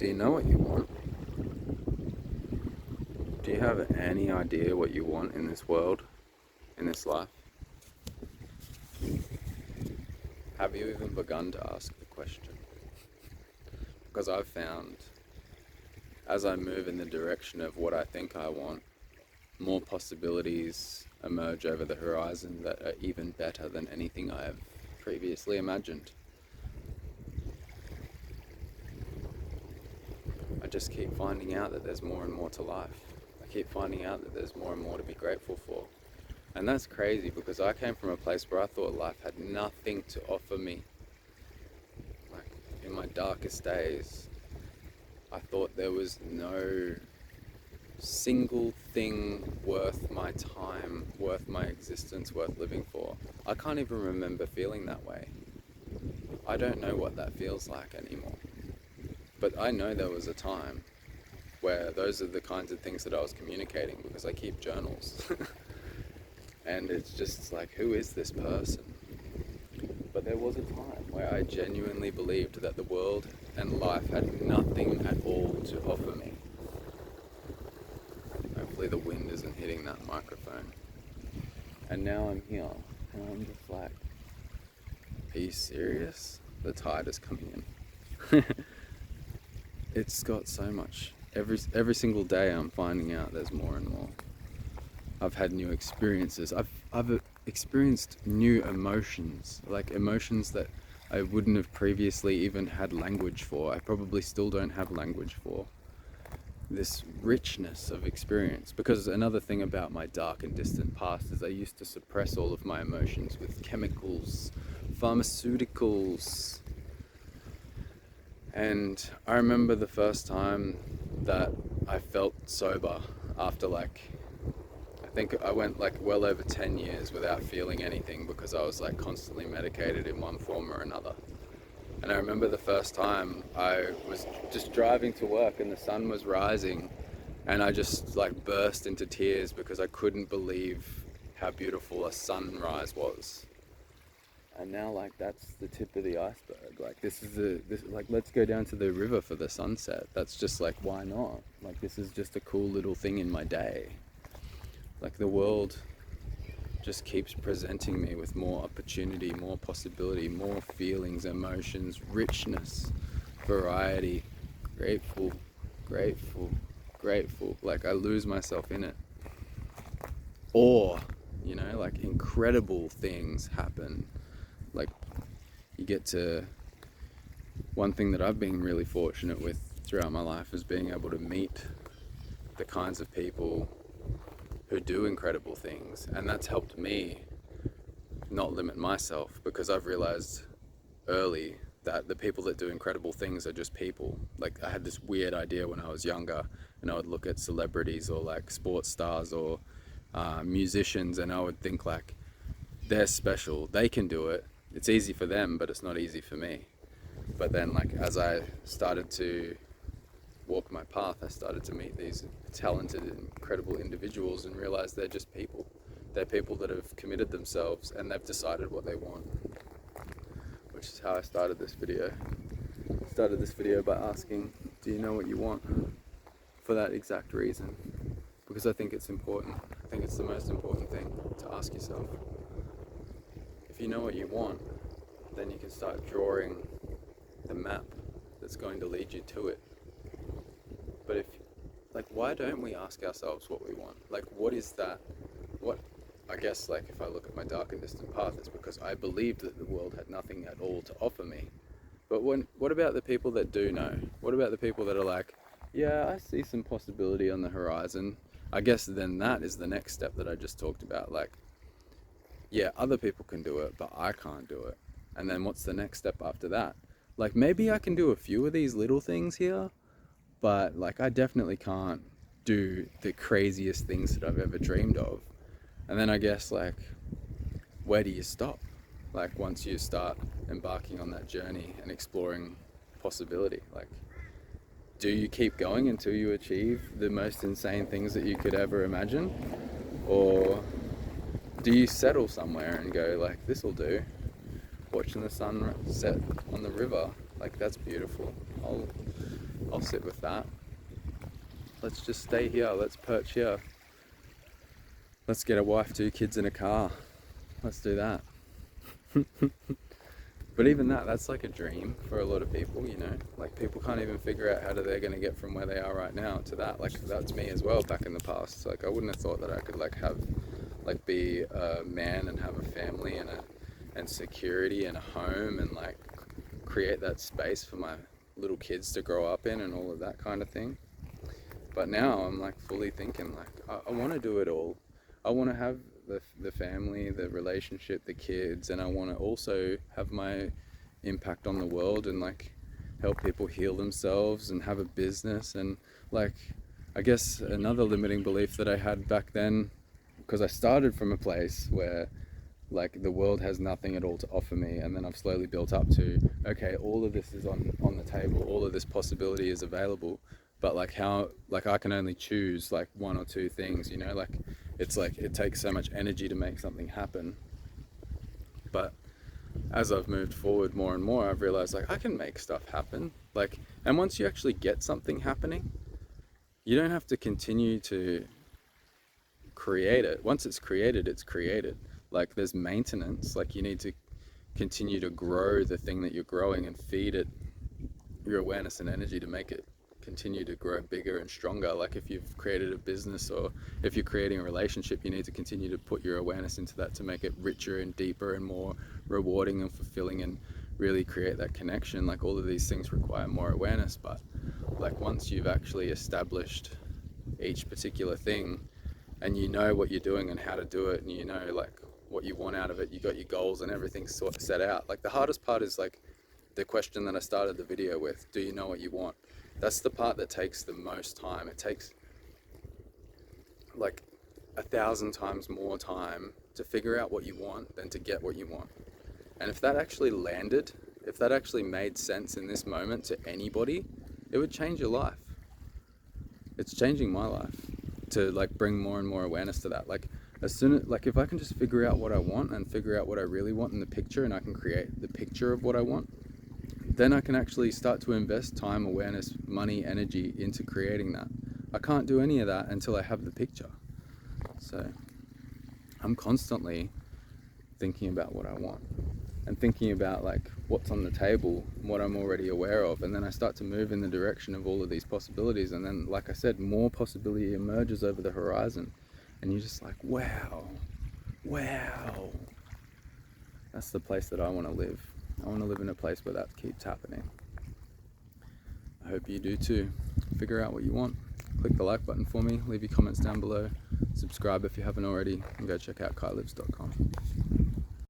Do you know what you want? Do you have any idea what you want in this world, in this life? Have you even begun to ask the question? Because I've found, as I move in the direction of what I think I want, more possibilities emerge over the horizon that are even better than anything I have previously imagined. I just keep finding out that there's more and more to life. I keep finding out that there's more and more to be grateful for. And that's crazy because I came from a place where I thought life had nothing to offer me. Like in my darkest days, I thought there was no single thing worth my time, worth my existence, worth living for. I can't even remember feeling that way. I don't know what that feels like anymore. But I know there was a time where those are the kinds of things that I was communicating because I keep journals. And it's just like, who is this person? But there was a time where I genuinely believed that the world and life had nothing at all to offer me. Hopefully the wind isn't hitting that microphone. And now I'm here, and I'm just like, are you serious? The tide is coming in. It's got so much. Every single day I'm finding out there's more and more. I've had new experiences. I've experienced new emotions, like emotions that I wouldn't have previously even had language for. I probably still don't have language for. This richness of experience. Because another thing about my dark and distant past is I used to suppress all of my emotions with chemicals, pharmaceuticals. And I remember the first time that I felt sober after I think I went well over 10 years without feeling anything because I was constantly medicated in one form or another. And I remember the first time I was just driving to work and the sun was rising and I just burst into tears because I couldn't believe how beautiful a sunrise was. And now that's the tip of the iceberg. Let's go down to the river for the sunset. That's just why not? This is just a cool little thing in my day. The world just keeps presenting me with more opportunity, more possibility, more feelings, emotions, richness, variety, grateful, grateful, grateful. I lose myself in it. Or, incredible things happen. You get to, one thing that I've been really fortunate with throughout my life is being able to meet the kinds of people who do incredible things, and that's helped me not limit myself because I've realized early that the people that do incredible things are just people. I had this weird idea when I was younger and I would look at celebrities or sports stars or musicians and I would think they're special, they can do it, it's easy for them but it's not easy for me. But then as I started to walk my path, I started to meet these talented, incredible individuals and realize they're just people. They're people that have committed themselves and they've decided what they want. Which is how I started this video. I started this video by asking, do you know what you want? For that exact reason. Because I think it's important. I think it's the most important thing to ask yourself. If you know what you want, then you can start drawing the map that's going to lead you to it. But why don't we ask ourselves what we want? What is that? I guess if I look at my dark and distant path, it's because I believed that the world had nothing at all to offer me. But what about the people that do know? What about the people that are yeah, I see some possibility on the horizon? I guess then that is the next step that I just talked about. Yeah, other people can do it, but I can't do it. And then what's the next step after that? Maybe I can do a few of these little things here, but I definitely can't do the craziest things that I've ever dreamed of. And then I guess where do you stop? Once you start embarking on that journey and exploring possibility, do you keep going until you achieve the most insane things that you could ever imagine? Or do you settle somewhere and go this'll do? Watching the sun set on the river, that's beautiful. I'll sit with that. Let's just stay here. Let's perch here. Let's get a wife, 2 kids, and a car. Let's do that. But even that's like a dream for a lot of people, you know. Like, people can't even figure out how they're going to get from where they are right now to that. Like, that's me as well back in the past. Like, I wouldn't have thought that I could be a man and have a family and security and a home and like create that space for my little kids to grow up in and all of that kind of thing. But now I'm like fully thinking like I want to do it all. I want to have the family, the relationship, the kids, and I want to also have my impact on the world and like help people heal themselves and have a business. And like, I guess another limiting belief that I had back then, because I started from a place where like the world has nothing at all to offer me, and then I've slowly built up to, okay, all of this is on the table, all of this possibility is available, but like how, like I can only choose like 1 or 2 things, you know. Like, it's like it takes so much energy to make something happen. But as I've moved forward more and more, I've realized like I can make stuff happen. Like, and once you actually get something happening, you don't have to continue to create it. Once it's created, it's created. Like, there's maintenance. Like, you need to continue to grow the thing that you're growing and feed it your awareness and energy to make it continue to grow bigger and stronger. Like, if you've created a business or if you're creating a relationship, you need to continue to put your awareness into that to make it richer and deeper and more rewarding and fulfilling and really create that connection. Like, all of these things require more awareness. But like, once you've actually established each particular thing and you know what you're doing and how to do it, and you know like what you want out of it, you got your goals and everything sort of set out. Like, the hardest part is like the question that I started the video with, do you know what you want? That's the part that takes the most time. It takes like 1,000 times more time to figure out what you want than to get what you want. And if that actually landed, if that actually made sense in this moment to anybody, it would change your life. It's changing my life to like bring more and more awareness to that. Like, as soon as, like, if I can just figure out what I want and figure out what I really want in the picture, and I can create the picture of what I want, then I can actually start to invest time, awareness, money, energy into creating that. I can't do any of that until I have the picture. So I'm constantly thinking about what I want and thinking about like what's on the table, what I'm already aware of, and then I start to move in the direction of all of these possibilities. And then, like I said, more possibility emerges over the horizon, and you're just like, wow, that's the place that I want to live. I want to live in a place where that keeps happening. I hope you do too. Figure out what you want. Click the like button for me, leave your comments down below, subscribe if you haven't already, and go check out kailives.com.